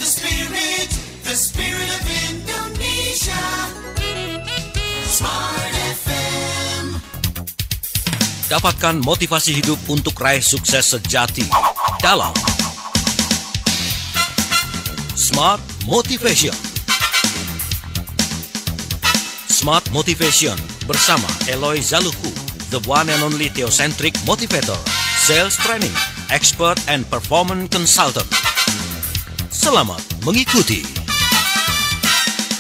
the spirit of Indonesia. Smart FM. Dapatkan motivasi hidup untuk raih sukses sejati dalam Smart Motivation. Smart Motivation bersama Eloy Zaluku, the one and only theocentric motivator, sales training, expert and performance consultant. Selamat mengikuti.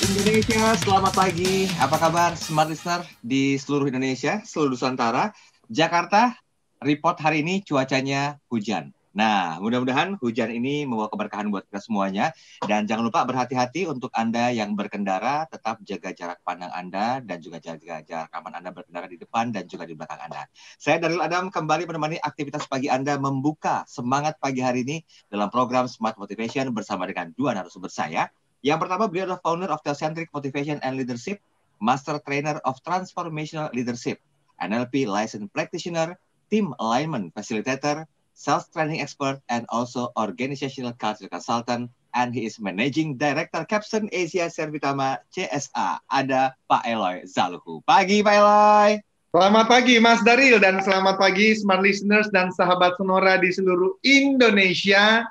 Indonesia, selamat pagi. Apa kabar Smart Listener di seluruh Indonesia, seluruh Nusantara? Jakarta, report hari ini cuacanya hujan. Nah, mudah-mudahan hujan ini membawa keberkahan buat kita semuanya. Dan jangan lupa berhati-hati untuk Anda yang berkendara, tetap jaga jarak pandang Anda dan juga jaga jarak aman Anda berkendara di depan dan juga di belakang Anda. Saya Daryl Adam kembali menemani aktivitas pagi Anda membuka semangat pagi hari ini dalam program Smart Motivation bersama dengan dua narasumber saya. Yang pertama, beliau adalah founder of Theocentric Motivation and Leadership, Master Trainer of Transformational Leadership, NLP Licensed Practitioner, Team Alignment Facilitator, Sales Training Expert, and also Organizational Culture Consultant, and he is Managing Director Capstone Asia Servitama CSA. Ada Pak Eloy Zaluku. Pagi Pak Eloy. Selamat pagi Mas Daryl dan selamat pagi Smart Listeners dan sahabat Sonora di seluruh Indonesia.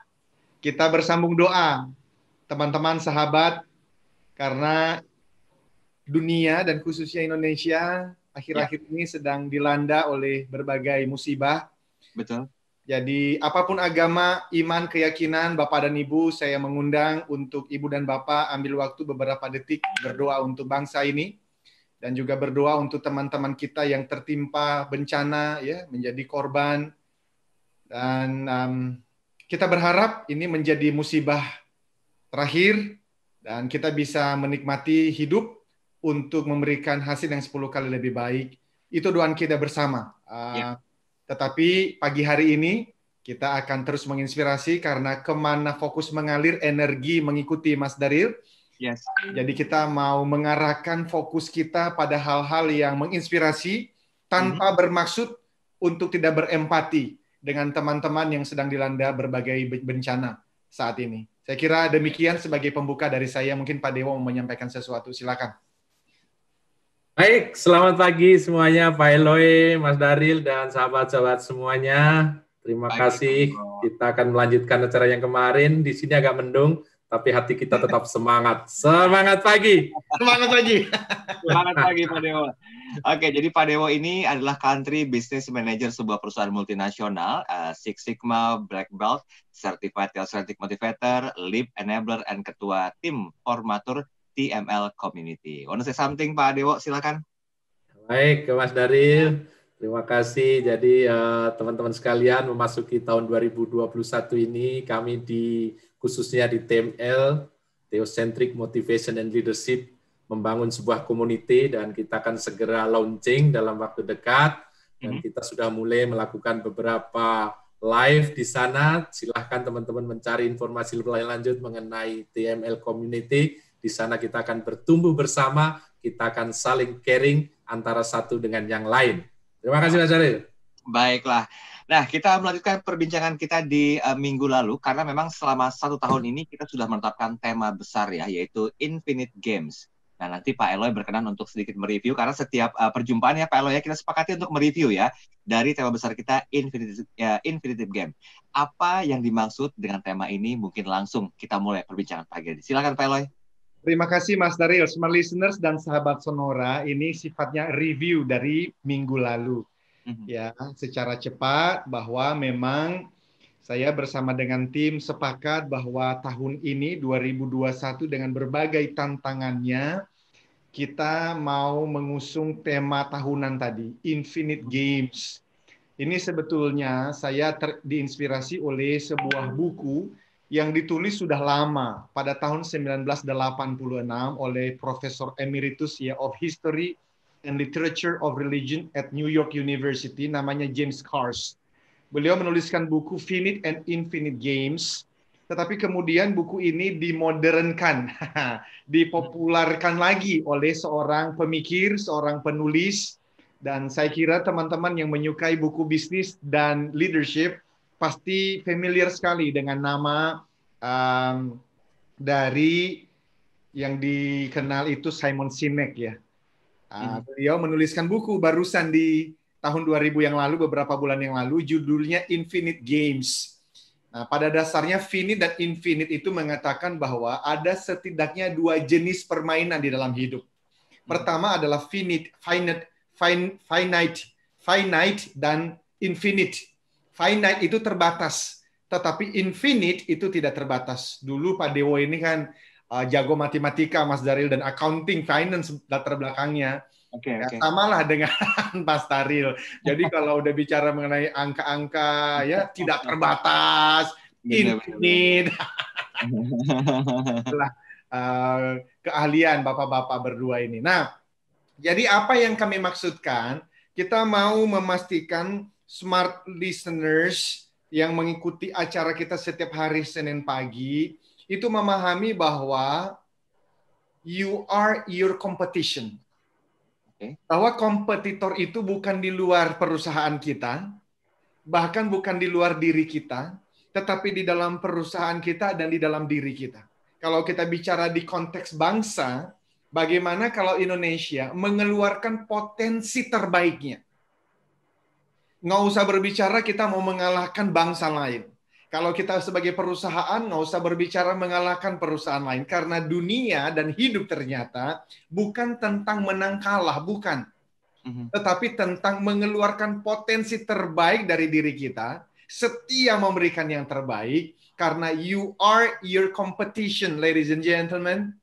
Kita bersambung doa, teman-teman sahabat, karena dunia dan khususnya Indonesia akhir-akhir ini sedang dilanda oleh berbagai musibah. Betul. Jadi apapun agama, iman, keyakinan, Bapak dan Ibu, saya mengundang untuk Ibu dan Bapak ambil waktu beberapa detik berdoa untuk bangsa ini dan juga berdoa untuk teman-teman kita yang tertimpa bencana, ya, menjadi korban. Dan kita berharap ini menjadi musibah terakhir dan kita bisa menikmati hidup untuk memberikan hasil yang 10 kali lebih baik. Itu doa kita bersama. Tetapi pagi hari ini kita akan terus menginspirasi karena kemana fokus mengalir energi mengikuti Mas Daryl. Yes. Jadi kita mau mengarahkan fokus kita pada hal-hal yang menginspirasi tanpa bermaksud untuk tidak berempati dengan teman-teman yang sedang dilanda berbagai bencana saat ini. Saya kira demikian sebagai pembuka dari saya. Mungkin Pak Dewo mau menyampaikan sesuatu. Silakan. Baik, selamat pagi semuanya, Pak Eloy, Mas Daryl, dan sahabat-sahabat semuanya. Terima kasih. Kita akan melanjutkan acara yang kemarin. Di sini agak mendung, tapi hati kita tetap semangat. Semangat pagi. Semangat pagi. Semangat pagi Pak Dewo. Oke, jadi Pak Dewo ini adalah Country Business Manager sebuah perusahaan multinasional, Six Sigma Black Belt, Certified Theocentric Motivator, Leap Enabler, and Ketua Tim Formatur TML Community. Want to say something Pak Dewo, silakan. Baik, Mas Daryl. Terima kasih. Jadi teman-teman sekalian memasuki tahun 2021 ini kami khususnya di TML, Theocentric Motivation and Leadership, membangun sebuah community dan kita akan segera launching dalam waktu dekat. Dan kita sudah mulai melakukan beberapa live di sana. Silahkan teman-teman mencari informasi lebih lanjut mengenai TML Community. Di sana kita akan bertumbuh bersama, kita akan saling caring antara satu dengan yang lain. Terima kasih Mas Daryl. Baiklah. Nah, kita melanjutkan perbincangan kita di minggu lalu, karena memang selama 1 tahun ini kita sudah menetapkan tema besar ya, yaitu Infinite Games. Nah, nanti Pak Eloy berkenan untuk sedikit mereview, karena setiap perjumpaan ya Pak Eloy ya, kita sepakati untuk mereview ya, dari tema besar kita Infinite Game. Apa yang dimaksud dengan tema ini, mungkin langsung kita mulai perbincangan pagi ini. Silakan Pak Eloy. Terima kasih Mas Daryl, Smart Listeners dan sahabat Sonora. Ini sifatnya review dari minggu lalu. Ya, secara cepat bahwa memang saya bersama dengan tim sepakat bahwa tahun ini 2021 dengan berbagai tantangannya kita mau mengusung tema tahunan tadi, Infinite Games. Ini sebetulnya saya diinspirasi oleh sebuah buku yang ditulis sudah lama, pada tahun 1986 oleh Profesor Emeritus of History and Literature of Religion at New York University, namanya James Carse. Beliau menuliskan buku Finite and Infinite Games, tetapi kemudian buku ini dimodernkan, dipopularkan lagi oleh seorang pemikir, seorang penulis, dan saya kira teman-teman yang menyukai buku bisnis dan leadership pasti familiar sekali dengan nama dari yang dikenal itu Simon Sinek ya. Beliau menuliskan buku barusan di tahun 2000 yang lalu, beberapa bulan yang lalu, judulnya Infinite Games. Nah, pada dasarnya finite dan infinite itu mengatakan bahwa ada setidaknya 2 jenis permainan di dalam hidup. Pertama adalah finite dan infinite. Finite itu terbatas, tetapi infinite itu tidak terbatas. Dulu Pak Dewo ini kan jago matematika, Mas Daril, dan accounting, finance latar belakangnya. Oke. Samalah dengan Mas Daril. Jadi kalau udah bicara mengenai angka-angka, ya tidak terbatas, infinite. Itulah keahlian bapak-bapak berdua ini. Nah, jadi apa yang kami maksudkan, kita mau memastikan smart listeners yang mengikuti acara kita setiap hari Senin pagi, itu memahami bahwa you are your competition. Bahwa kompetitor itu bukan di luar perusahaan kita, bahkan bukan di luar diri kita, tetapi di dalam perusahaan kita dan di dalam diri kita. Kalau kita bicara di konteks bangsa, bagaimana kalau Indonesia mengeluarkan potensi terbaiknya? Nggak usah berbicara kita mau mengalahkan bangsa lain. Kalau kita sebagai perusahaan, nggak usah berbicara mengalahkan perusahaan lain. Karena dunia dan hidup ternyata bukan tentang menang kalah, bukan. Tetapi tentang mengeluarkan potensi terbaik dari diri kita, setia memberikan yang terbaik, karena you are your competition, ladies and gentlemen.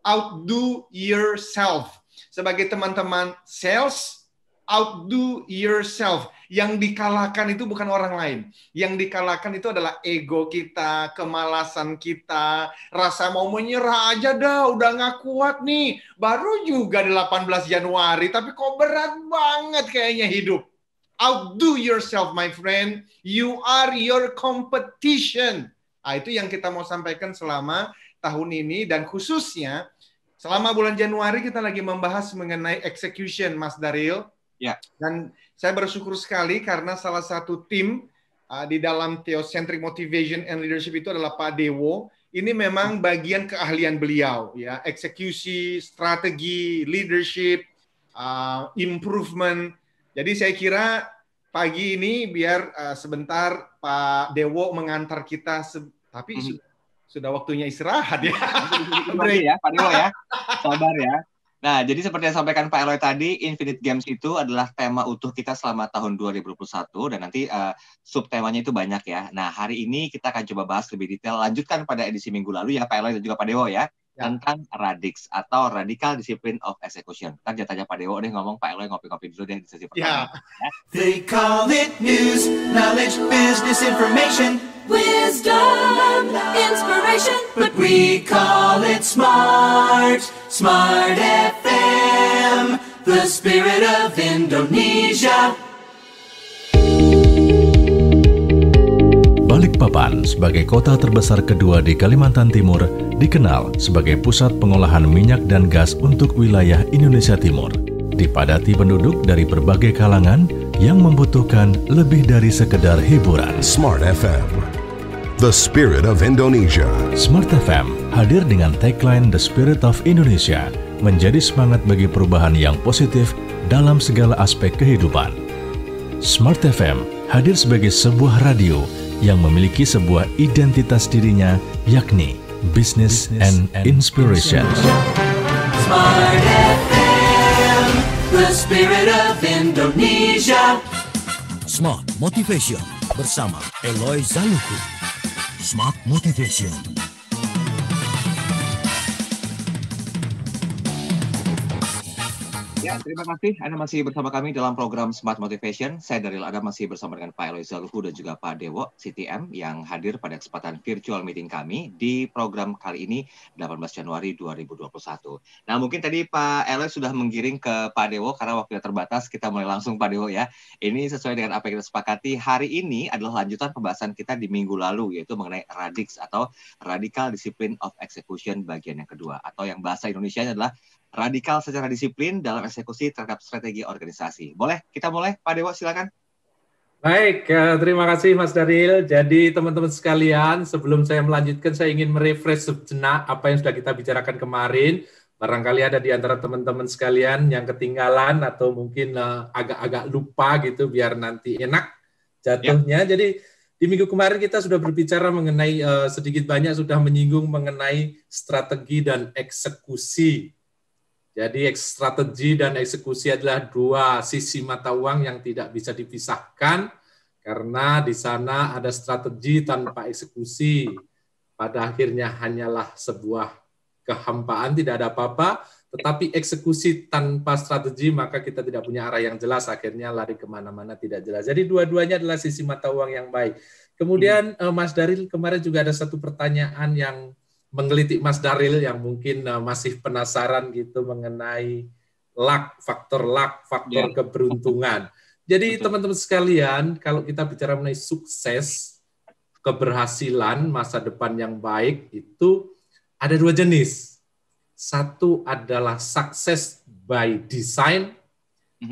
Outdo yourself. Sebagai teman-teman sales, outdo yourself. Yang dikalahkan itu bukan orang lain. Yang dikalahkan itu adalah ego kita, kemalasan kita, rasa mau menyerah aja dah, udah nggak kuat nih. Baru juga di 18 Januari, tapi kok berat banget kayaknya hidup. Outdo yourself, my friend. You are your competition. Nah, itu yang kita mau sampaikan selama tahun ini, dan khususnya selama bulan Januari kita lagi membahas mengenai execution, Mas Daril. Ya. Dan saya bersyukur sekali karena salah satu tim di dalam Theocentric Motivation and Leadership itu adalah Pak Dewo. Ini memang bagian keahlian beliau, ya, eksekusi, strategi, leadership, improvement. Jadi saya kira pagi ini biar sebentar Pak Dewo mengantar kita, tapi sudah waktunya istirahat ya. Ya, Pak Dewo ya, sabar ya. Nah, jadi seperti yang sampaikan Pak Eloy tadi, Infinite Games itu adalah tema utuh kita selama tahun 2021, dan nanti subtemanya itu banyak ya. Nah, hari ini kita akan coba bahas lebih detail, lanjutkan pada edisi minggu lalu ya Pak Eloy dan juga Pak Dewo ya, tentang RADIX atau Radical Discipline of Execution. Ntar tanya Pak Dewo deh ngomong, Pak Eloy ngopi-ngopi dulu deh di sesi pertama. Ya. They call it news, knowledge, business information, wisdom, inspiration, but we call it smart, Smart FM, the spirit of Indonesia. Balikpapan sebagai kota terbesar kedua di Kalimantan Timur dikenal sebagai pusat pengolahan minyak dan gas untuk wilayah Indonesia Timur. Dipadati penduduk dari berbagai kalangan yang membutuhkan lebih dari sekedar hiburan. Smart FM, the spirit of Indonesia. Smart FM hadir dengan tagline The Spirit of Indonesia, menjadi semangat bagi perubahan yang positif dalam segala aspek kehidupan. Smart FM hadir sebagai sebuah radio yang memiliki sebuah identitas dirinya, yakni Business and Inspiration. Smart FM, the spirit of Indonesia. Smart Motivation bersama Eloy Zaluku. Smart Motivation. Ya, terima kasih Anda masih bersama kami dalam program Smart Motivation. Saya Daril Adam masih bersama dengan Pak Eloy Zaluku dan juga Pak Dewo, CTM, yang hadir pada kesempatan virtual meeting kami di program kali ini 18 Januari 2021. Nah, mungkin tadi Pak Eloy sudah menggiring ke Pak Dewo karena waktunya terbatas. Kita mulai langsung Pak Dewo ya. Ini sesuai dengan apa yang kita sepakati. Hari ini adalah lanjutan pembahasan kita di minggu lalu, yaitu mengenai RADIX atau Radical Discipline of Execution bagian yang kedua. Atau yang bahasa Indonesianya adalah radikal secara disiplin dalam eksekusi terhadap strategi organisasi. Boleh? Kita mulai? Pak Dewo, silakan. Baik, terima kasih Mas Daril. Jadi teman-teman sekalian, sebelum saya melanjutkan, saya ingin merefresh sejenak apa yang sudah kita bicarakan kemarin. Barangkali ada di antara teman-teman sekalian yang ketinggalan atau mungkin agak-agak lupa gitu, biar nanti enak jatuhnya. Ya. Jadi di minggu kemarin kita sudah berbicara mengenai, sedikit banyak sudah menyinggung mengenai strategi dan eksekusi. Jadi strategi dan eksekusi adalah dua sisi mata uang yang tidak bisa dipisahkan, karena di sana ada strategi tanpa eksekusi. Pada akhirnya hanyalah sebuah kehampaan, tidak ada apa-apa, tetapi eksekusi tanpa strategi maka kita tidak punya arah yang jelas, akhirnya lari kemana-mana tidak jelas. Jadi dua-duanya adalah sisi mata uang yang baik. Kemudian Mas Daril kemarin juga ada satu pertanyaan yang menggelitik Mas Daril yang mungkin masih penasaran gitu mengenai faktor keberuntungan. Jadi teman-teman sekalian, kalau kita bicara mengenai sukses, keberhasilan, masa depan yang baik, itu ada dua jenis. Satu adalah success by design,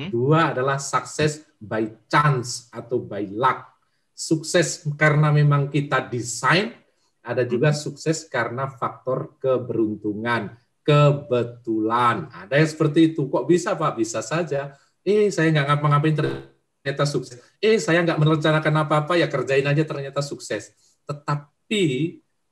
dua adalah success by chance atau by luck. Sukses karena memang kita desain, ada juga sukses karena faktor keberuntungan, kebetulan. Ada yang seperti itu. Kok bisa Pak? Bisa saja. Saya nggak ngapa-ngapain ternyata sukses. Saya nggak merencanakan apa-apa, ya kerjain aja ternyata sukses. Tetapi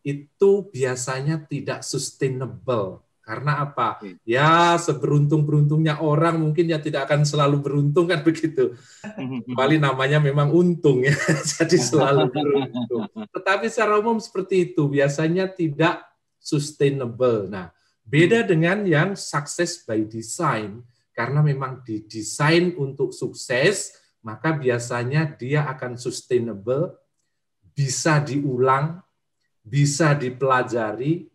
itu biasanya tidak sustainable. Karena apa? Ya seberuntung-beruntungnya orang mungkin ya tidak akan selalu beruntung kan begitu. Kembali namanya memang untung ya, jadi selalu beruntung. Tetapi secara umum seperti itu, biasanya tidak sustainable. Nah, beda dengan yang success by design, karena memang didesain untuk sukses, maka biasanya dia akan sustainable, bisa diulang, bisa dipelajari,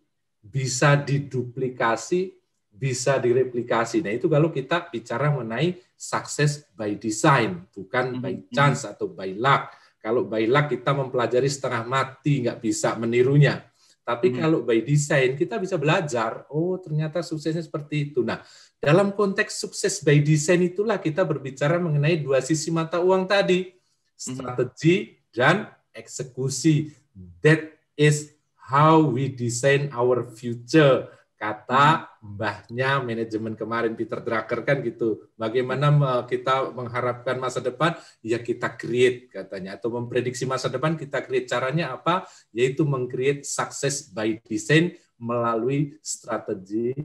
bisa diduplikasi, bisa direplikasi. Nah, itu kalau kita bicara mengenai success by design, bukan by chance atau by luck. Kalau by luck kita mempelajari setengah mati, nggak bisa menirunya. Tapi kalau by design kita bisa belajar, oh ternyata suksesnya seperti itu. Nah, dalam konteks sukses by design itulah kita berbicara mengenai dua sisi mata uang tadi, strategi dan eksekusi. That is how we design our future, kata mbahnya manajemen kemarin Peter Drucker kan gitu. Bagaimana kita mengharapkan masa depan? Ya kita create katanya, atau memprediksi masa depan kita create. Caranya apa? Yaitu meng-create success by design melalui strategi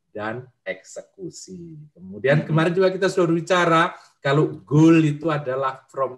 dan eksekusi. Kemudian kemarin juga kita sudah berbicara kalau goal itu adalah from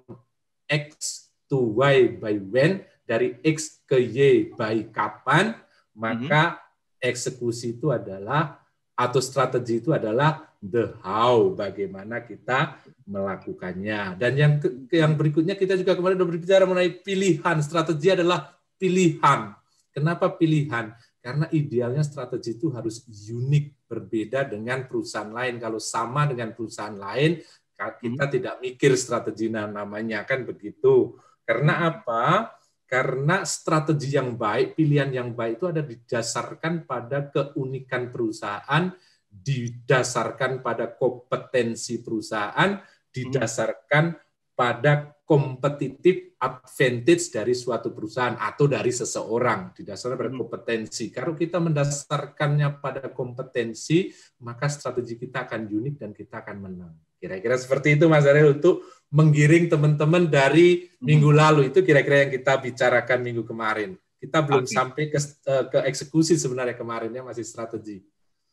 X to Y by when, dari X ke Y by kapan, maka eksekusi itu adalah, atau strategi itu adalah the how, bagaimana kita melakukannya. Dan yang berikutnya kita juga kemarin sudah berbicara mengenai pilihan. Strategi adalah pilihan. Kenapa pilihan? Karena idealnya strategi itu harus unik, berbeda dengan perusahaan lain. Kalau sama dengan perusahaan lain, kita tidak mikir strategi namanya, kan begitu. Karena apa? Karena strategi yang baik, pilihan yang baik itu ada didasarkan pada keunikan perusahaan, didasarkan pada kompetensi perusahaan, didasarkan pada competitive advantage dari suatu perusahaan atau dari seseorang, didasarkan pada kompetensi. Kalau kita mendasarkannya pada kompetensi, maka strategi kita akan unik dan kita akan menang. Kira-kira seperti itu Mas Ariel, untuk menggiring teman-teman dari minggu lalu. Itu kira-kira yang kita bicarakan minggu kemarin. Kita belum sampai ke eksekusi sebenarnya, kemarinnya masih strategi.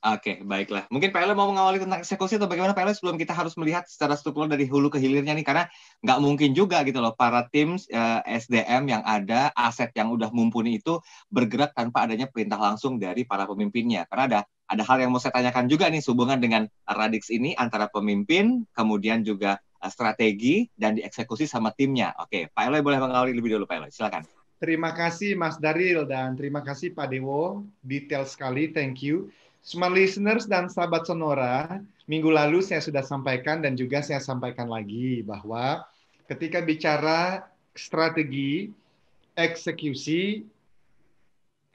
Oke, baiklah. Mungkin Pak Elo mau mengawali tentang eksekusi atau bagaimana Pak Elo, sebelum kita harus melihat secara struktural dari hulu ke hilirnya nih, karena nggak mungkin juga gitu loh para tim SDM yang ada, aset yang udah mumpuni itu bergerak tanpa adanya perintah langsung dari para pemimpinnya. Karena ada hal yang mau saya tanyakan juga nih sehubungan dengan Radix ini, antara pemimpin, kemudian juga strategi, dan dieksekusi sama timnya. Oke, Pak Elo boleh mengawali lebih dulu, Pak Elo. Silakan. Terima kasih Mas Daril dan terima kasih Pak Dewo. Detail sekali, thank you. Smart listeners dan sahabat Sonora, minggu lalu saya sudah sampaikan dan juga saya sampaikan lagi bahwa ketika bicara strategi, eksekusi,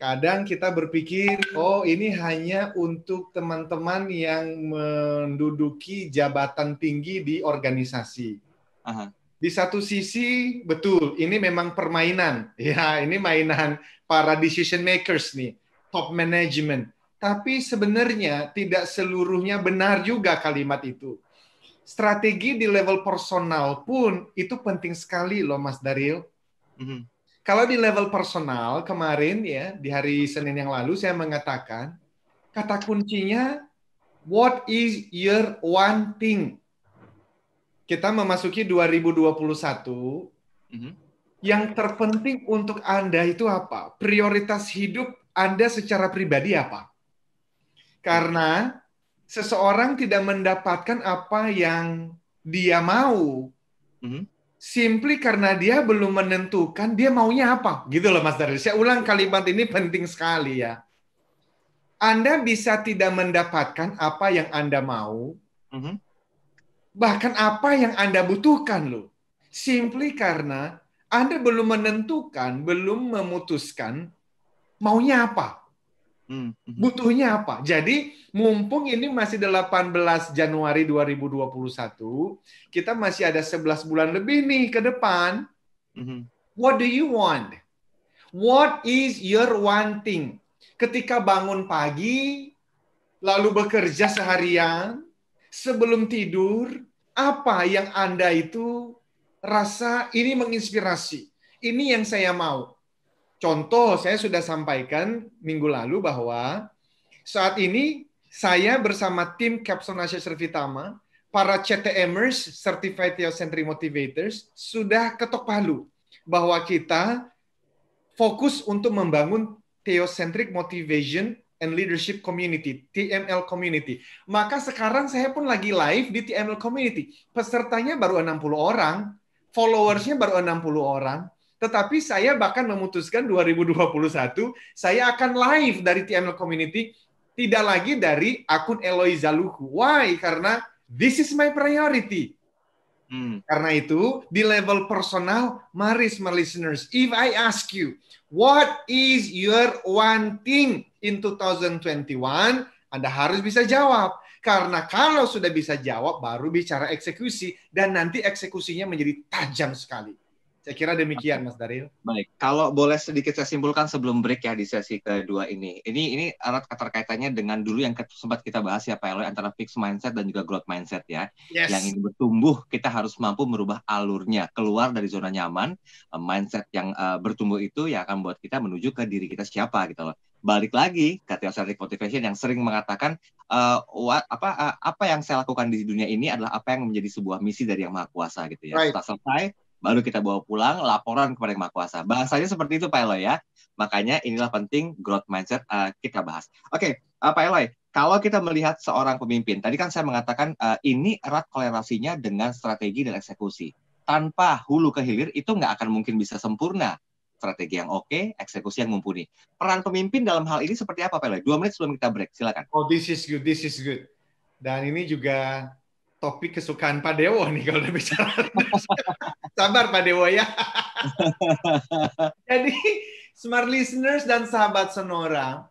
kadang kita berpikir, oh ini hanya untuk teman-teman yang menduduki jabatan tinggi di organisasi. Di satu sisi betul, ini memang permainan. Ya, ini mainan para decision makers nih, top management. Tapi sebenarnya tidak seluruhnya benar juga kalimat itu. Strategi di level personal pun itu penting sekali loh Mas Daryl. Kalau di level personal kemarin ya, di hari Senin yang lalu saya mengatakan kata kuncinya what is your one thing? Kita memasuki 2021. Yang terpenting untuk Anda itu apa? Prioritas hidup Anda secara pribadi apa? Karena seseorang tidak mendapatkan apa yang dia mau. Simply karena dia belum menentukan dia maunya apa. Gitu loh Mas Daryl. Saya ulang kalimat ini penting sekali ya. Anda bisa tidak mendapatkan apa yang Anda mau. Bahkan apa yang Anda butuhkan loh. Simply karena Anda belum menentukan, belum memutuskan maunya apa. Butuhnya apa. Jadi mumpung ini masih 18 Januari 2021, kita masih ada 11 bulan lebih nih ke depan. What do you want? What is your one thing? Ketika bangun pagi, lalu bekerja seharian, sebelum tidur, apa yang Anda itu rasa ini menginspirasi? Ini yang saya mau. Contoh, saya sudah sampaikan minggu lalu bahwa saat ini saya bersama tim Capstone Asia Servitama, para CTMers, Certified Theocentric Motivators, sudah ketok palu bahwa kita fokus untuk membangun Theocentric Motivation and Leadership Community, TML Community. Maka sekarang saya pun lagi live di TML Community. Pesertanya baru 60 orang, followersnya baru 60 orang. Tetapi saya bahkan memutuskan 2021, saya akan live dari TML Community, tidak lagi dari akun Eloy Zaluhu. Why? Karena this is my priority. Karena itu, di level personal, mari smart listeners, if I ask you, what is your one thing in 2021? Anda harus bisa jawab. Karena kalau sudah bisa jawab, baru bicara eksekusi, dan nanti eksekusinya menjadi tajam sekali. Saya kira demikian, Mas Daryl. Baik, kalau boleh sedikit saya simpulkan sebelum break ya di sesi kedua ini. Ini erat keterkaitannya dengan dulu yang sempat kita bahas ya Pak Eloy, antara fixed mindset dan juga growth mindset ya. Yes. Yang ini bertumbuh, kita harus mampu merubah alurnya, keluar dari zona nyaman. Mindset yang bertumbuh itu yang akan buat kita menuju ke diri kita siapa gitu loh. Balik lagi ke Theocentric Motivation yang sering mengatakan apa yang saya lakukan di dunia ini adalah apa yang menjadi sebuah misi dari Yang Maha Kuasa gitu ya. Setelah selesai, baru kita bawa pulang laporan kepada Yang Maha Kuasa. Bahasanya seperti itu Pak Eloy ya. Makanya inilah penting growth mindset kita bahas. Oke, Pak Eloy, kalau kita melihat seorang pemimpin, tadi kan saya mengatakan ini erat kolerasinya dengan strategi dan eksekusi. Tanpa hulu ke hilir itu nggak akan mungkin bisa sempurna. Strategi yang oke, eksekusi yang mumpuni. Peran pemimpin dalam hal ini seperti apa Pak Eloy? 2 menit sebelum kita break, silakan. Oh, this is good. Dan ini juga topik kesukaan Pak Dewo nih kalau udah bicara. Sabar Pak Dewo ya. Jadi smart listeners dan sahabat Sonora,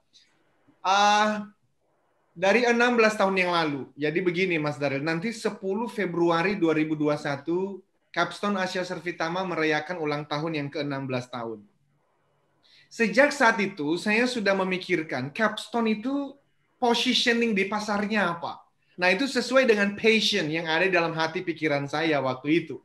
dari 16 tahun yang lalu. Jadi begini Mas Daryl, nanti 10 Februari 2021 Capstone Asia Servitama merayakan ulang tahun yang ke-16 tahun. Sejak saat itu saya sudah memikirkan Capstone itu positioning di pasarnya apa. Nah, itu sesuai dengan passion yang ada dalam hati pikiran saya waktu itu.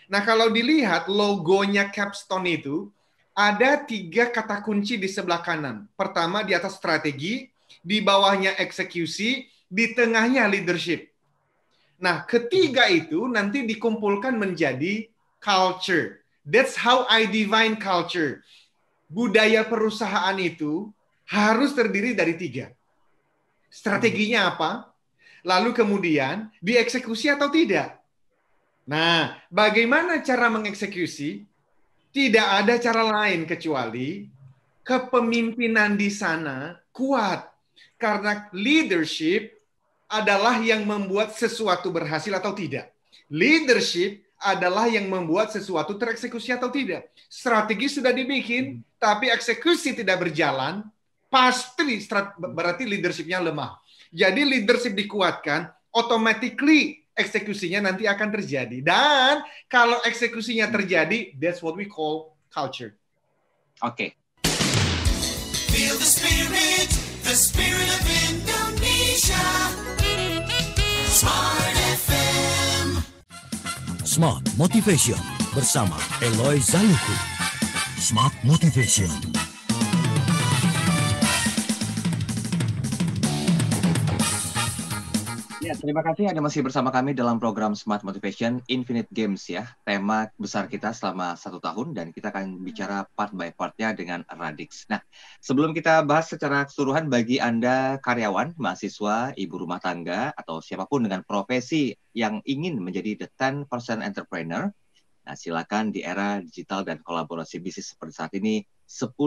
Nah, kalau dilihat logonya Capstone itu, ada 3 kata kunci di sebelah kanan. Pertama, di atas strategi, di bawahnya eksekusi, di tengahnya leadership. Nah, ketiga itu nanti dikumpulkan menjadi culture. That's how I define culture. Budaya perusahaan itu harus terdiri dari 3. Strateginya apa? Lalu kemudian dieksekusi atau tidak? Nah, bagaimana cara mengeksekusi? Tidak ada cara lain kecuali kepemimpinan di sana kuat. Karena leadership adalah yang membuat sesuatu berhasil atau tidak. Leadership adalah yang membuat sesuatu tereksekusi atau tidak. Strategi sudah dibikin, tapi eksekusi tidak berjalan, pasti berarti leadership-nya lemah. Jadi leadership dikuatkan, automatically eksekusinya nanti akan terjadi. Dan kalau eksekusinya terjadi, that's what we call culture. Oke. Feel the spirit of Indonesia. Smart FM. Smart Motivation bersama Eloy Zaluku. Smart Motivation. Ya, terima kasih Anda masih bersama kami dalam program Smart Motivation Infinite Games ya. Tema besar kita selama 1 tahun dan kita akan bicara part by partnya dengan Radix. Nah, sebelum kita bahas secara keseluruhan bagi Anda karyawan, mahasiswa, ibu rumah tangga, atau siapapun dengan profesi yang ingin menjadi the 10% entrepreneur, nah silakan di era digital dan kolaborasi bisnis seperti saat ini, 10%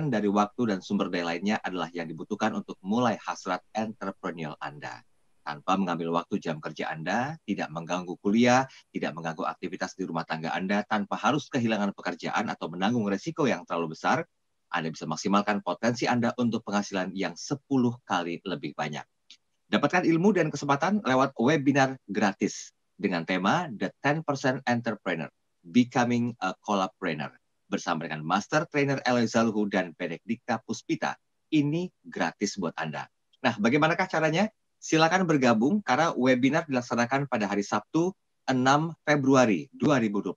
dari waktu dan sumber daya lainnya adalah yang dibutuhkan untuk mulai hasrat entrepreneurial Anda. Tanpa mengambil waktu jam kerja Anda, tidak mengganggu kuliah, tidak mengganggu aktivitas di rumah tangga Anda, tanpa harus kehilangan pekerjaan atau menanggung resiko yang terlalu besar, Anda bisa maksimalkan potensi Anda untuk penghasilan yang 10 kali lebih banyak. Dapatkan ilmu dan kesempatan lewat webinar gratis dengan tema The 10% Entrepreneur, Becoming a Collabpreneur, bersama dengan Master Trainer Eloy Zaluku dan Benedikta Puspita. Ini gratis buat Anda. Nah, bagaimanakah caranya? Silakan bergabung karena webinar dilaksanakan pada hari Sabtu 6 Februari 2021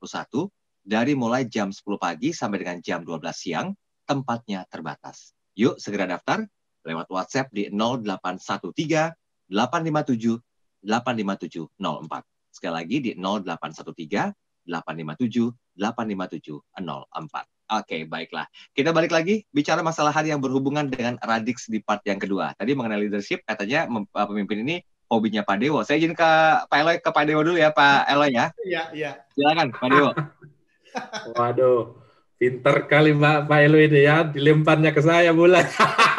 dari mulai jam 10 pagi sampai dengan jam 12 siang, tempatnya terbatas. Yuk segera daftar lewat WhatsApp di 0813 857 85704. Sekali lagi di 0813 857 85704. Oke, baiklah. Kita balik lagi bicara masalah hal yang berhubungan dengan Radix di part yang kedua. Tadi mengenai leadership, katanya pemimpin ini hobinya Pak Dewo. Saya izin ke Pak Eloy, ke Pak Dewo dulu ya, Pak Eloy ya. Iya. Silakan, Pak Dewo. Waduh, pinter kali Pak Eloy ini ya, dilemparnya ke saya bulan.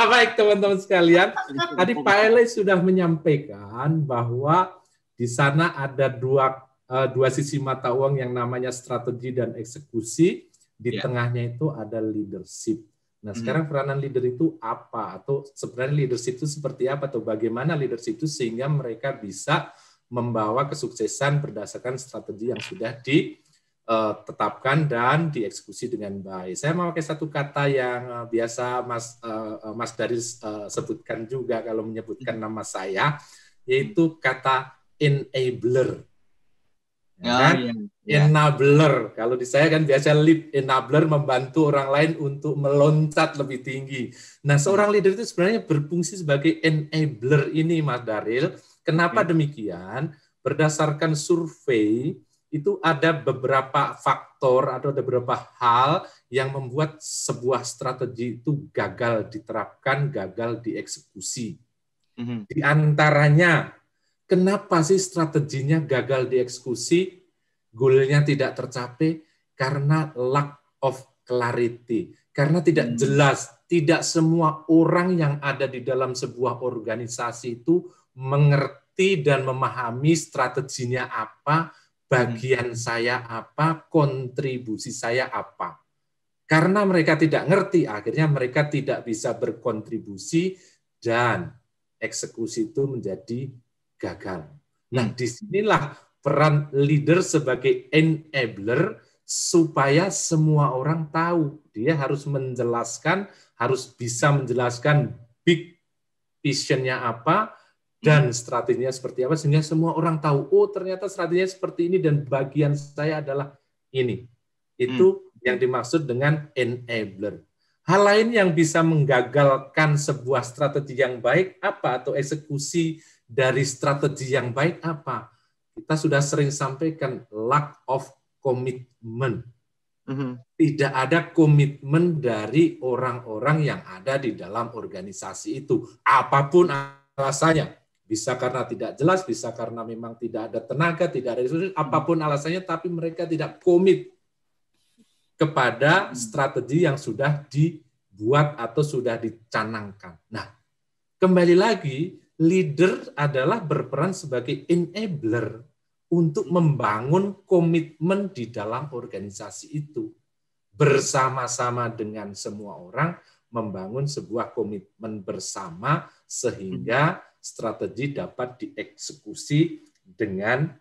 Baik teman-teman sekalian, tadi Pak Eloy sudah menyampaikan bahwa di sana ada dua sisi mata uang yang namanya strategi dan eksekusi. Di tengahnya itu ada leadership. Nah, sekarang peranan leader itu apa? Atau sebenarnya leadership itu seperti apa? Atau bagaimana leadership itu sehingga mereka bisa membawa kesuksesan berdasarkan strategi yang sudah ditetapkan dan dieksekusi dengan baik. Saya memakai satu kata yang biasa Mas Daris sebutkan juga kalau menyebutkan nama saya, yaitu kata enabler. Enabler. Kalau di saya kan biasa lead enabler, membantu orang lain untuk meloncat lebih tinggi. Nah, seorang leader itu sebenarnya berfungsi sebagai enabler ini, Mas Daril. Kenapa demikian? Berdasarkan survei, itu ada beberapa faktor atau ada beberapa hal yang membuat sebuah strategi itu gagal diterapkan, gagal dieksekusi. Di antaranya, kenapa sih strateginya gagal dieksekusi? Goalnya tidak tercapai karena lack of clarity. Karena tidak jelas, tidak semua orang yang ada di dalam sebuah organisasi itu mengerti dan memahami strateginya apa, bagian saya apa, kontribusi saya apa. Karena mereka tidak ngerti, akhirnya mereka tidak bisa berkontribusi dan eksekusi itu menjadi gagal. Nah, disinilah peran leader sebagai enabler supaya semua orang tahu. Dia harus menjelaskan, harus bisa menjelaskan big vision-nya apa dan strateginya seperti apa sehingga semua orang tahu, oh ternyata strateginya seperti ini dan bagian saya adalah ini. Itu yang dimaksud dengan enabler. Hal lain yang bisa menggagalkan sebuah strategi yang baik apa atau eksekusi dari strategi yang baik apa? Kita sudah sering sampaikan lack of commitment. Tidak ada komitmen dari orang-orang yang ada di dalam organisasi itu. Apapun alasannya. Bisa karena tidak jelas, bisa karena memang tidak ada tenaga, tidak ada resources, apapun alasannya, tapi mereka tidak komit kepada strategi yang sudah dibuat atau sudah dicanangkan. Nah, kembali lagi, leader adalah berperan sebagai enabler untuk membangun komitmen di dalam organisasi itu. Bersama-sama dengan semua orang membangun sebuah komitmen bersama sehingga strategi dapat dieksekusi dengan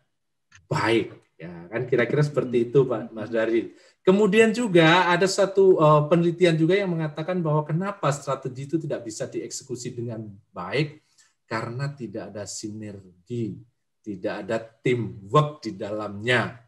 baik. Ya, kan kira-kira seperti itu, Pak Mas Daril. Kemudian juga ada satu penelitian juga yang mengatakan bahwa kenapa strategi itu tidak bisa dieksekusi dengan baik, karena tidak ada sinergi, tidak ada teamwork di dalamnya.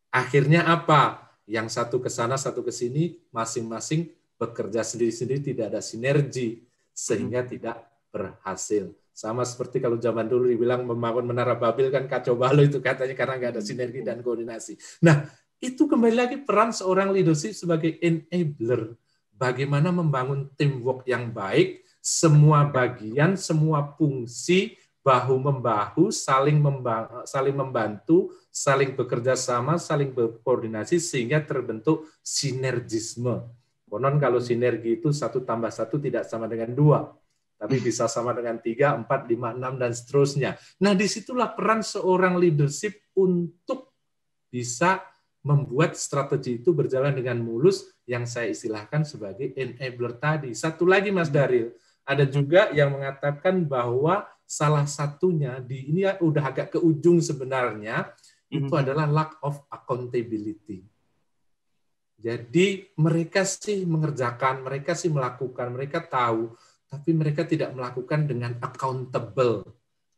Akhirnya apa? Yang satu ke sana, satu ke sini, masing-masing bekerja sendiri-sendiri, tidak ada sinergi, sehingga tidak berhasil. Sama seperti kalau zaman dulu dibilang membangun Menara Babel kan kacau balau itu katanya karena nggak ada sinergi dan koordinasi. Nah, itu kembali lagi peran seorang leadership sebagai enabler. Bagaimana membangun teamwork yang baik, semua bagian, semua fungsi, bahu-membahu, saling membantu, saling bekerja sama, saling berkoordinasi, sehingga terbentuk sinergisme. Konon kalau sinergi itu 1 + 1 tidak sama dengan 2. Tapi bisa sama dengan 3, 4, 5, 6, dan seterusnya. Nah, disitulah peran seorang leadership untuk bisa membuat strategi itu berjalan dengan mulus, yang saya istilahkan sebagai enabler tadi. Satu lagi, Mas Daril, ada juga yang mengatakan bahwa salah satunya, ini udah agak ke ujung sebenarnya, itu adalah lack of accountability. Jadi mereka sih mengerjakan, mereka sih melakukan, mereka tahu, tapi mereka tidak melakukan dengan accountable,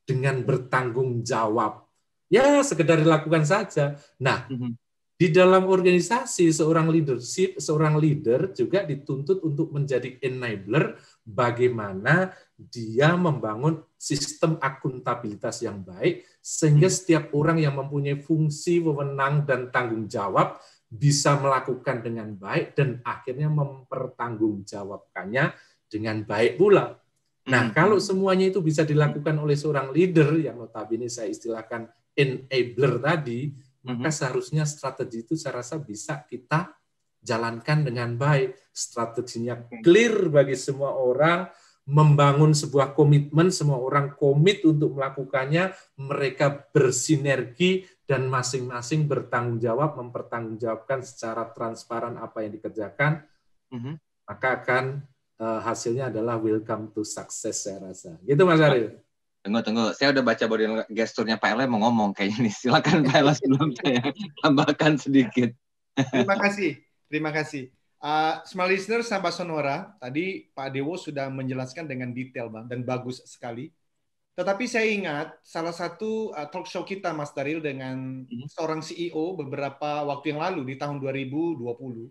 dengan bertanggung jawab. Ya, sekedar dilakukan saja. Nah, di dalam organisasi, seorang leader juga dituntut untuk menjadi enabler, bagaimana dia membangun sistem akuntabilitas yang baik, sehingga setiap orang yang mempunyai fungsi, wewenang, dan tanggung jawab bisa melakukan dengan baik, dan akhirnya mempertanggungjawabkannya dengan baik pula. Nah, kalau semuanya itu bisa dilakukan oleh seorang leader, yang notabene saya istilahkan enabler tadi, maka seharusnya strategi itu saya rasa bisa kita jalankan dengan baik. Strateginya clear bagi semua orang, membangun sebuah komitmen, semua orang komit untuk melakukannya, mereka bersinergi, dan masing-masing bertanggung jawab, mempertanggungjawabkan secara transparan apa yang dikerjakan, maka akan hasilnya adalah welcome to success, saya rasa. Gitu, Mas Ariel. Tunggu. Saya udah baca body gesturnya Pak Ele mau ngomong kayaknya nih. Silakan Pak Ele sebelum saya tambahkan sedikit. Terima kasih. Smart Listener Sabah Sonora, tadi Pak Dewo sudah menjelaskan dengan detail, Bang, dan bagus sekali. Tetapi saya ingat salah satu talk show kita, Mas Daril, dengan seorang CEO beberapa waktu yang lalu di tahun 2020.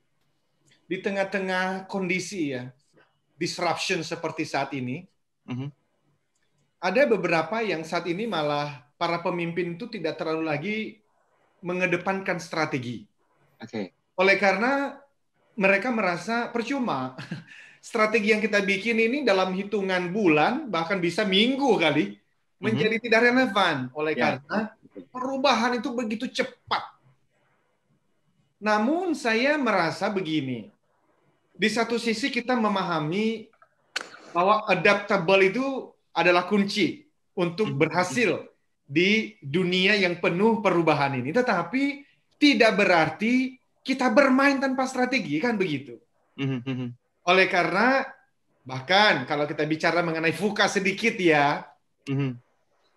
Di tengah-tengah kondisi disruption seperti saat ini, ada beberapa yang saat ini malah para pemimpin itu tidak terlalu lagi mengedepankan strategi. Oleh karena mereka merasa percuma. Strategi yang kita bikin ini dalam hitungan bulan, bahkan bisa minggu kali, menjadi tidak relevan. Oleh karena perubahan itu begitu cepat. Namun saya merasa begini, di satu sisi kita memahami bahwa adaptable itu adalah kunci untuk berhasil di dunia yang penuh perubahan ini. Tetapi tidak berarti kita bermain tanpa strategi, kan begitu. Oleh karena, bahkan kalau kita bicara mengenai VUCA sedikit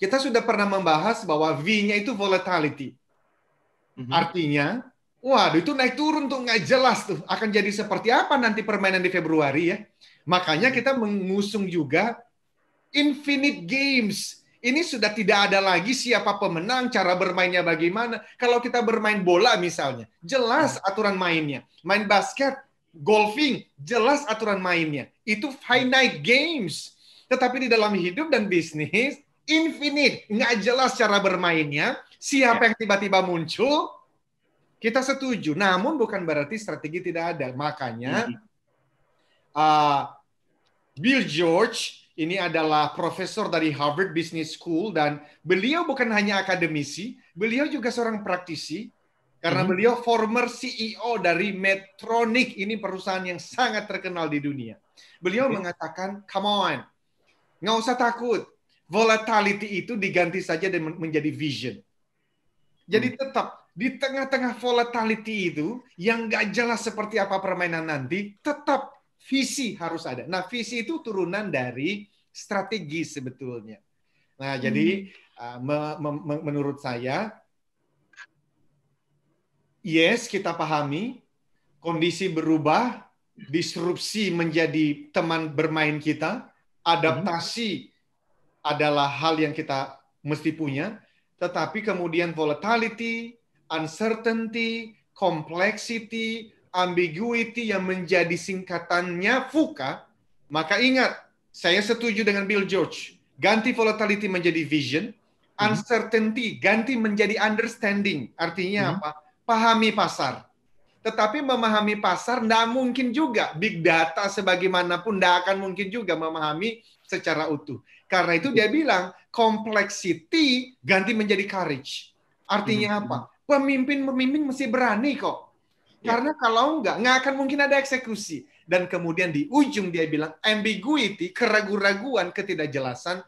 kita sudah pernah membahas bahwa V-nya itu volatility. Artinya, waduh, itu naik turun tuh, nggak jelas tuh akan jadi seperti apa nanti permainan di Februari ya. Makanya kita mengusung juga Infinite Games. Ini sudah tidak ada lagi siapa pemenang, cara bermainnya bagaimana. Kalau kita bermain bola misalnya, jelas aturan mainnya. Main basket, golfing, jelas aturan mainnya. Itu finite games. Tetapi di dalam hidup dan bisnis, infinite. Nggak jelas cara bermainnya. Siapa yang tiba-tiba muncul, kita setuju. Namun bukan berarti strategi tidak ada. Makanya Bill George ini adalah profesor dari Harvard Business School, dan beliau bukan hanya akademisi, beliau juga seorang praktisi, karena beliau former CEO dari Medtronic, ini perusahaan yang sangat terkenal di dunia. Beliau mengatakan, come on, nggak usah takut, volatility itu diganti saja dan menjadi vision. Jadi tetap di tengah-tengah volatility itu, yang nggak jelas seperti apa permainan nanti, tetap visi harus ada. Nah, visi itu turunan dari strategi sebetulnya. Nah, jadi Menurut saya, yes, kita pahami kondisi berubah, disrupsi menjadi teman bermain kita, adaptasi adalah hal yang kita mesti punya, tetapi kemudian volatility, uncertainty, complexity, ambiguity yang menjadi singkatannya VUCA, maka ingat, saya setuju dengan Bill George, ganti volatility menjadi vision, uncertainty ganti menjadi understanding. Artinya apa? Pahami pasar. Tetapi memahami pasar tidak mungkin juga. Big data sebagaimanapun tidak akan mungkin juga memahami secara utuh. Karena itu dia bilang, complexity ganti menjadi courage. Artinya apa? Pemimpin mesti berani kok. Karena kalau nggak akan mungkin ada eksekusi. Dan kemudian di ujung dia bilang, ambiguity, keraguan-raguan, ketidakjelasan,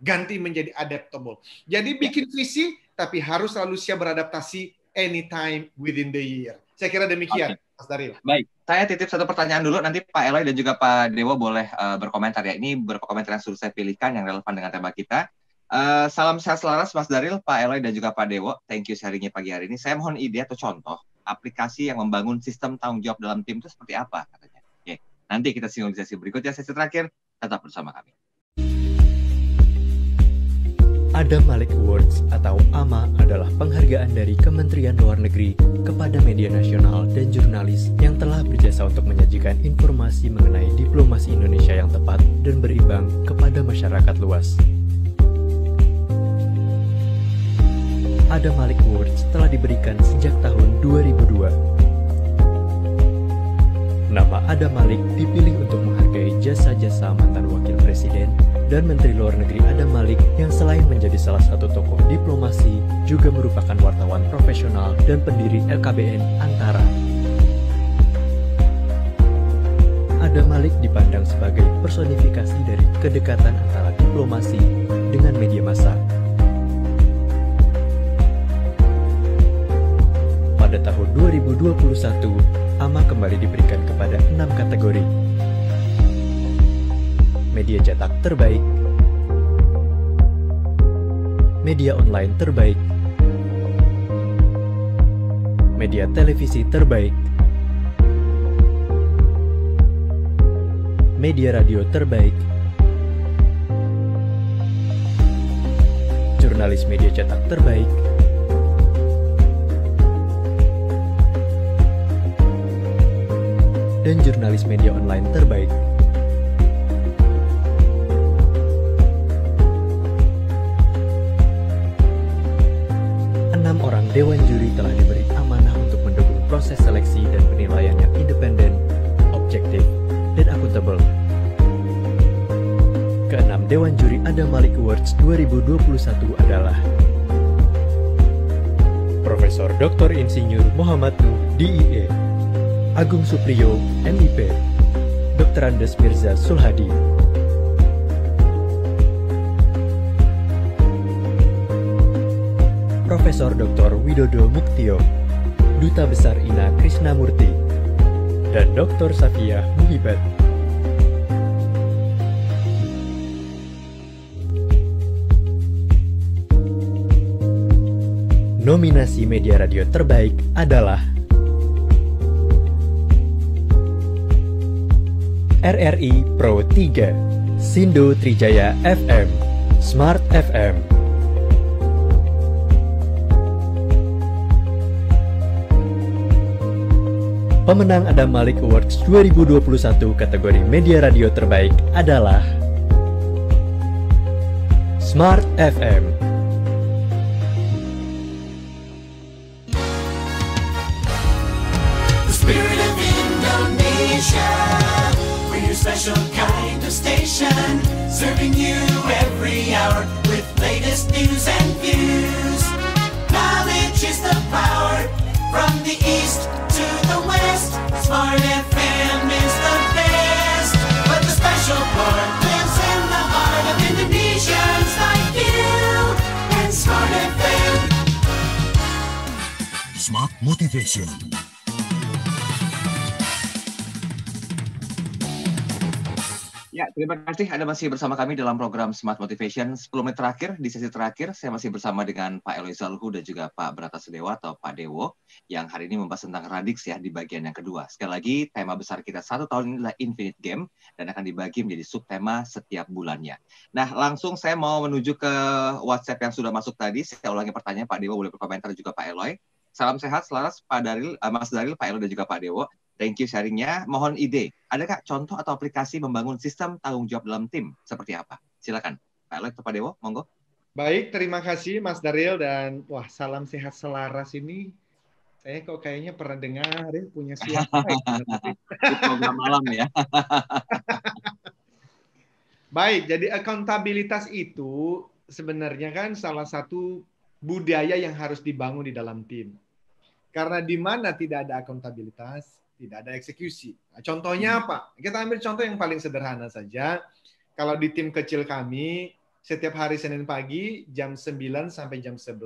ganti menjadi adaptable. Jadi bikin visi, tapi harus selalu siap beradaptasi anytime within the year. Saya kira demikian, Mas Daryl. Baik, saya titip satu pertanyaan dulu, nanti Pak Eloy dan juga Pak Dewo boleh berkomentar ya. Ini berkomentar yang sudah saya pilihkan yang relevan dengan tema kita. Salam sehat selaras Mas Daryl, Pak Eloy dan juga Pak Dewo. Thank you sharingnya pagi hari ini. Saya mohon ide atau contoh aplikasi yang membangun sistem tanggung jawab dalam tim itu seperti apa katanya. Oke, nanti kita singgung di sesi berikutnya, sesi terakhir. Tetap bersama kami. Adam Malik Awards atau AMA adalah penghargaan dari Kementerian Luar Negeri kepada media nasional dan jurnalis yang telah berjasa untuk menyajikan informasi mengenai diplomasi Indonesia yang tepat dan berimbang kepada masyarakat luas. Adam Malik Awards telah diberikan sejak tahun 2002. Nama Adam Malik dipilih untuk menghargai jasa-jasa mantan Wakil Presiden dan Menteri Luar Negeri Adam Malik yang selain menjadi salah satu tokoh diplomasi, juga merupakan wartawan profesional dan pendiri LKBN Antara. Adam Malik dipandang sebagai personifikasi dari kedekatan antara diplomasi dengan media massa. Pada tahun 2021, AMA kembali diberikan kepada 6 kategori. Media cetak terbaik, media online terbaik, media televisi terbaik, media radio terbaik, jurnalis media cetak terbaik, dan jurnalis media online terbaik. Orang Dewan Juri telah diberi amanah untuk mendukung proses seleksi dan penilaian yang independen, objektif, dan akuntabel. Keenam Dewan Juri Adam Malik Awards 2021 adalah Profesor Dr. Insinyur Muhammad Nuh, DIE, Agung Supriyo, MIP, Dr. Andes Mirza Sulhadi, Profesor Dr. Widodo Muktio, Duta Besar Ina Krisnamurti, dan Dr. Safia Muhibat. Nominasi media radio terbaik adalah RRI Pro 3, Sindo Trijaya FM, Smart FM. Pemenang Adam Malik Awards 2021 kategori media radio terbaik adalah Smart FM. The spirit of Indonesia, we're your special kind of station, serving you every hour with latest news and views. Knowledge is the power from the east to the west. Smart FM is the best, but the special part lives in the heart of Indonesians like you and Smart FM. Smart Motivation. Ya, terima kasih Anda masih bersama kami dalam program Smart Motivation. 10 menit terakhir, di sesi terakhir, saya masih bersama dengan Pak Eloy Zalhu dan juga Pak Bratasedewa atau Pak Dewo, yang hari ini membahas tentang Radix ya di bagian yang kedua. Sekali lagi, tema besar kita 1 tahun ini adalah Infinite Game, dan akan dibagi menjadi subtema setiap bulannya. Nah, langsung saya mau menuju ke WhatsApp yang sudah masuk tadi. Saya ulangi pertanyaan, Pak Dewo boleh berkomentar juga Pak Eloy. Salam sehat, selaras Pak Daril, Mas Daril, Pak Eloy dan juga Pak Dewo. Thank you sharingnya. Mohon ide, adakah contoh atau aplikasi membangun sistem tanggung jawab dalam tim? Seperti apa? Silakan. Pak Eloy atau Pak Dewo, monggo. Baik, terima kasih Mas Daril. Dan wah, salam sehat selaras ini saya kok kayaknya pernah dengar ya, punya siapa ya? Di program malam ya. Baik, jadi akuntabilitas itu sebenarnya kan salah satu budaya yang harus dibangun di dalam tim. Karena di mana tidak ada akuntabilitas, tidak ada eksekusi. Nah, contohnya apa? Kita ambil contoh yang paling sederhana saja. Kalau di tim kecil kami, setiap hari Senin pagi jam 9 sampai jam 11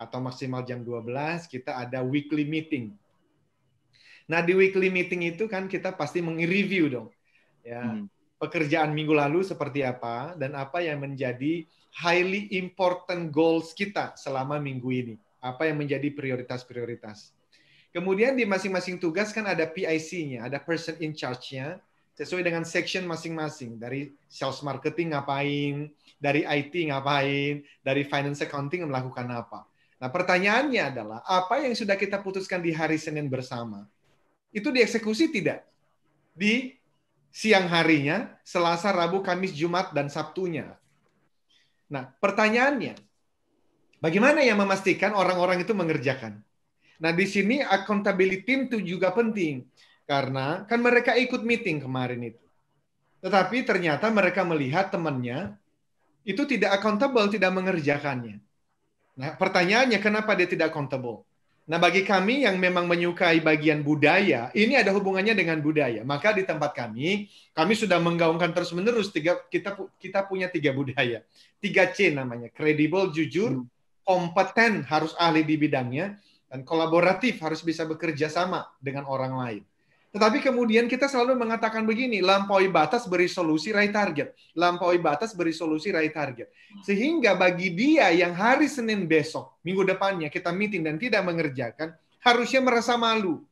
atau maksimal jam 12 kita ada weekly meeting. Nah, di weekly meeting itu kan kita pasti meng-review dong. Ya, pekerjaan minggu lalu seperti apa dan apa yang menjadi highly important goals kita selama minggu ini. Apa yang menjadi prioritas-prioritas. Kemudian di masing-masing tugas kan ada PIC-nya, ada person in charge-nya, sesuai dengan section masing-masing. Dari sales marketing ngapain, dari IT ngapain, dari finance accounting melakukan apa. Nah, pertanyaannya adalah, apa yang sudah kita putuskan di hari Senin bersama, itu dieksekusi tidak? Di siang harinya, Selasa, Rabu, Kamis, Jumat, dan Sabtunya. Nah, pertanyaannya, bagaimana yang memastikan orang-orang itu mengerjakan? Nah, di sini accountability itu juga penting. Karena kan mereka ikut meeting kemarin itu. Tetapi ternyata mereka melihat temannya itu tidak accountable, tidak mengerjakannya. Nah, pertanyaannya kenapa dia tidak accountable? Nah, bagi kami yang memang menyukai bagian budaya, ini ada hubungannya dengan budaya. Maka di tempat kami sudah menggaungkan terus-menerus kita punya 3 budaya. 3C namanya, kredibel, jujur, kompeten, harus ahli di bidangnya, dan kolaboratif, harus bisa bekerja sama dengan orang lain. Tetapi kemudian kita selalu mengatakan begini, lampaui batas beri solusi raih target. Lampaui batas beri solusi raih target. Sehingga bagi dia yang hari Senin besok, minggu depannya kita meeting dan tidak mengerjakan, harusnya merasa malu.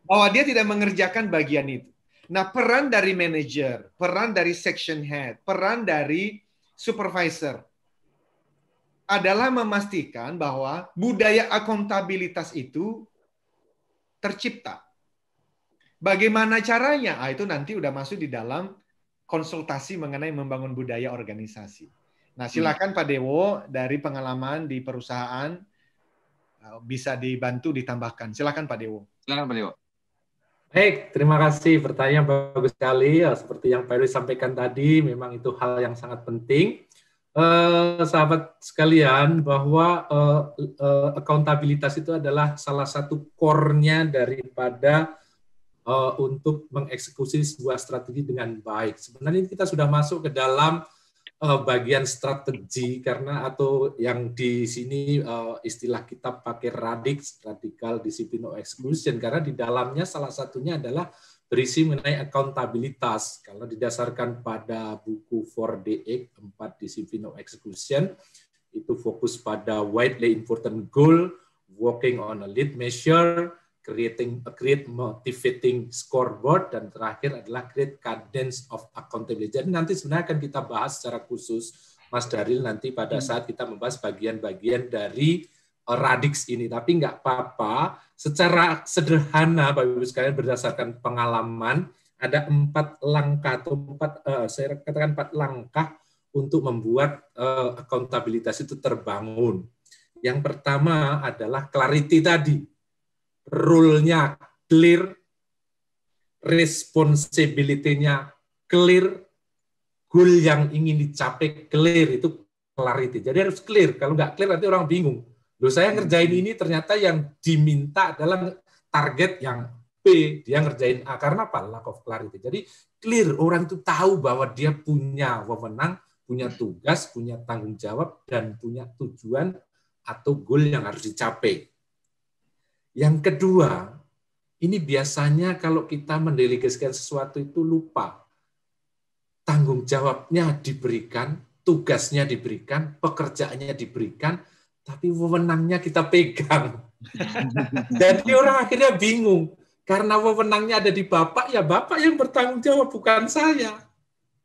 Bahwa dia tidak mengerjakan bagian itu. Nah, peran dari manajer, peran dari section head, peran dari supervisor, adalah memastikan bahwa budaya akuntabilitas itu tercipta. Bagaimana caranya? Itu nanti udah masuk di dalam konsultasi mengenai membangun budaya organisasi. Nah, silakan Pak Dewo dari pengalaman di perusahaan bisa dibantu ditambahkan. Silakan Pak Dewo. Silakan Pak Dewo. Baik, terima kasih. Pertanyaan bagus sekali. Seperti yang Pak Eloy sampaikan tadi, memang itu hal yang sangat penting. Sahabat sekalian, bahwa akuntabilitas itu adalah salah satu core-nya daripada untuk mengeksekusi sebuah strategi dengan baik. Sebenarnya kita sudah masuk ke dalam bagian strategi, karena atau yang di sini istilah kita pakai Radix, Radical Discipline of Execution, karena di dalamnya salah satunya adalah berisi mengenai akuntabilitas. Kalau didasarkan pada buku 4DX, 4 Discipline of Execution, itu fokus pada widely important goal, working on a lead measure, create motivating scoreboard, dan terakhir adalah create cadence of accountability. Jadi nanti sebenarnya akan kita bahas secara khusus, Mas Daril, nanti pada saat kita membahas bagian-bagian dari Radix ini. Tapi nggak apa-apa, secara sederhana Bapak Ibu sekalian, berdasarkan pengalaman, ada 4 langkah atau 4 langkah untuk membuat akuntabilitas itu terbangun. Yang pertama adalah clarity tadi. Rule-nya clear, responsibility-nya clear, goal yang ingin dicapai clear, itu clarity. Jadi harus clear. Kalau nggak clear nanti orang bingung. Loh, saya ngerjain ini ternyata yang diminta adalah target yang B, dia ngerjain A. Karena apa? Lack of clarity. Jadi clear, orang itu tahu bahwa dia punya wewenang, punya tugas, punya tanggung jawab, dan punya tujuan atau goal yang harus dicapai. Yang kedua, ini biasanya kalau kita mendelegasikan sesuatu itu lupa. tanggung jawabnya diberikan, tugasnya diberikan, pekerjaannya diberikan, tapi wewenangnya kita pegang. Jadi orang akhirnya bingung. Karena wewenangnya ada di Bapak, ya Bapak yang bertanggung jawab, bukan saya.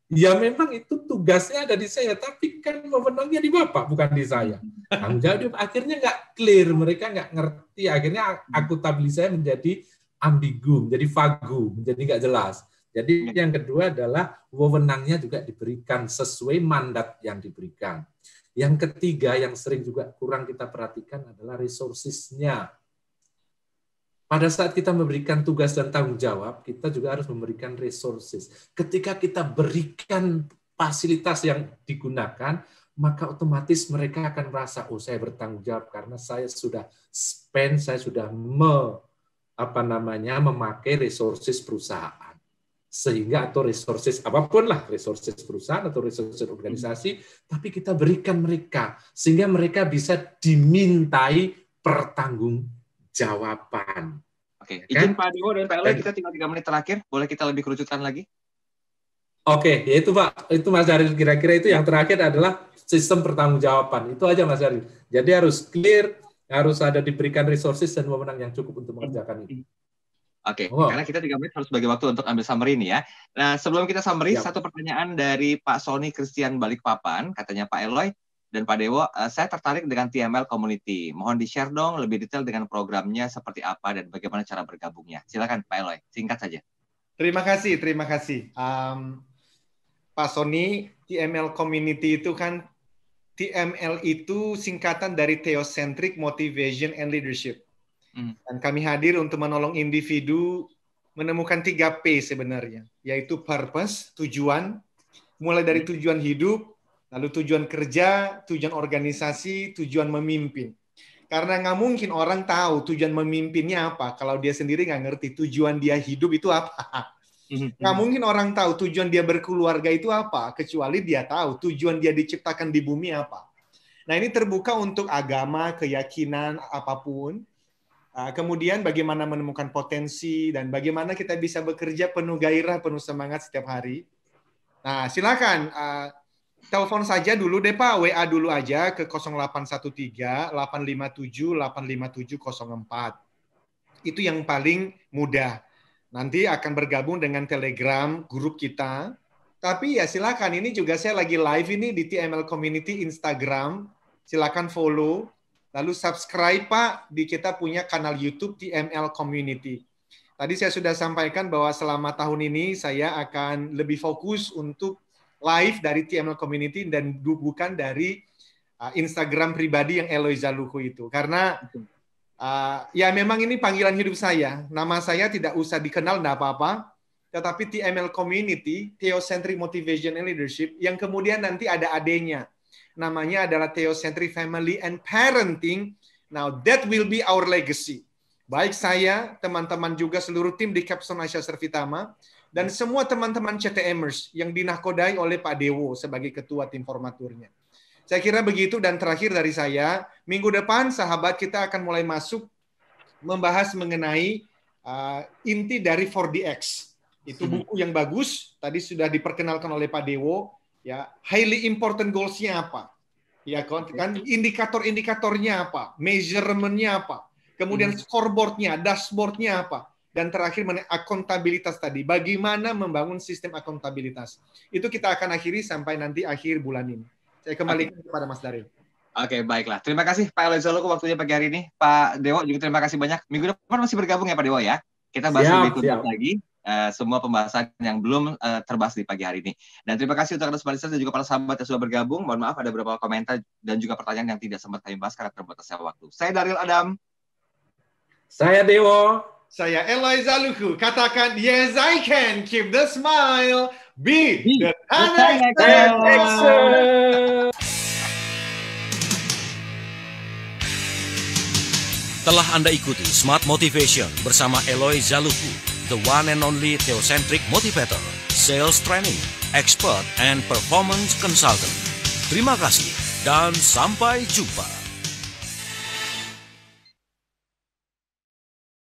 Ya memang itu tugasnya ada di saya, tapi kan wewenangnya di Bapak, bukan di saya. Tanggung jawab akhirnya nggak clear, mereka nggak ngerti. Akhirnya akuntabilitasnya menjadi ambigu, menjadi vagu, menjadi nggak jelas. Jadi yang kedua adalah wewenangnya juga diberikan sesuai mandat yang diberikan. Yang ketiga yang sering juga kurang kita perhatikan adalah resources-nya. Pada saat kita memberikan tugas dan tanggung jawab, kita juga harus memberikan resources. Ketika kita berikan fasilitas yang digunakan, maka otomatis mereka akan merasa, oh saya bertanggung jawab karena saya sudah spend, saya sudah memakai resources perusahaan. Sehingga atau resources apapun lah, resources perusahaan atau resources organisasi, tapi kita berikan mereka sehingga mereka bisa dimintai pertanggungjawaban. Oke, izin Pak Dewo dan Pak Eloy, kita tinggal 3 menit terakhir, boleh kita lebih kerucutkan lagi? Oke, ya itu Pak, itu Mas Daril, kira-kira itu yang terakhir adalah sistem pertanggungjawaban. Itu aja Mas Daril. Jadi harus clear, harus ada diberikan resources dan wewenang yang cukup untuk mengerjakan itu. Oke, karena kita 3 menit harus bagi waktu untuk ambil summary nih ya. Nah, sebelum kita summary, satu pertanyaan dari Pak Sony Christian Balikpapan, katanya Pak Eloy dan Pak Dewo, saya tertarik dengan TML Community. Mohon di-share dong lebih detail dengan programnya seperti apa dan bagaimana cara bergabungnya. Silakan Pak Eloy, singkat saja. Terima kasih. Pak Sony, TML Community itu kan, TML itu singkatan dari Theocentric Motivation and Leadership. Dan kami hadir untuk menolong individu menemukan 3P sebenarnya, yaitu purpose, tujuan, mulai dari tujuan hidup, lalu tujuan kerja, tujuan organisasi, tujuan memimpin. Karena nggak mungkin orang tahu tujuan memimpinnya apa kalau dia sendiri nggak ngerti tujuan dia hidup itu apa. Nggak mungkin orang tahu tujuan dia berkeluarga itu apa, kecuali dia tahu tujuan dia diciptakan di bumi apa. Nah, ini terbuka untuk agama, keyakinan, apapun. Kemudian bagaimana menemukan potensi dan bagaimana kita bisa bekerja penuh gairah, penuh semangat setiap hari. Nah, silakan telepon saja dulu deh Pak, WA dulu aja ke 0813-857-85704. Itu yang paling mudah. Nanti akan bergabung dengan Telegram grup kita. Tapi ya silakan, ini juga saya lagi live ini di TML Community Instagram. Silakan follow. Lalu subscribe Pak, di kita punya kanal YouTube TML Community. Tadi saya sudah sampaikan bahwa selama tahun ini saya akan lebih fokus untuk live dari TML Community dan bukan dari Instagram pribadi yang Eloy Zaluhu itu. Karena ya memang ini panggilan hidup saya. Nama saya tidak usah dikenal, enggak apa-apa. Tetapi TML Community, Theocentric Motivation and Leadership, yang kemudian nanti ada adanya. Namanya adalah Theocentric Family and Parenting. Now that will be our legacy. Baik saya, teman-teman juga seluruh tim di Capstone Asia Servitama, dan semua teman-teman CTMers yang dinakodai oleh Pak Dewo sebagai ketua tim formaturnya. Saya kira begitu, dan terakhir dari saya, minggu depan sahabat kita akan mulai masuk membahas mengenai inti dari 4DX. Itu buku yang bagus, tadi sudah diperkenalkan oleh Pak Dewo. Ya, highly important goals-nya apa? Ya kan, indikator-indikatornya apa? Measurement-nya apa? Kemudian scoreboard-nya, dashboard-nya apa? Dan terakhir mengenai akuntabilitas tadi. Bagaimana membangun sistem akuntabilitas? Itu kita akan akhiri sampai nanti akhir bulan ini. Saya kembalikan kepada Mas Daril. Oke, baiklah. Terima kasih Pak Eloy Zaluhu waktunya pagi hari ini. Pak Dewo juga terima kasih banyak. Minggu depan masih bergabung ya Pak Dewo ya. Kita bahas lebih tuntas lagi. Semua pembahasan yang belum terbahas di pagi hari ini. Dan terima kasih untuk Anda dan juga para sahabat yang sudah bergabung. Mohon maaf ada beberapa komentar dan juga pertanyaan yang tidak sempat kami bahas karena terbatasnya waktu. Saya Daril Adam. Saya Dewo. Saya Eloy Zaluhu. Katakan, yes I can. Keep the smile. Be the action. Telah Anda ikuti Smart Motivation bersama Eloy Zaluhu, the one and only Theocentric Motivator, Sales Training, Expert and Performance Consultant. Terima kasih dan sampai jumpa.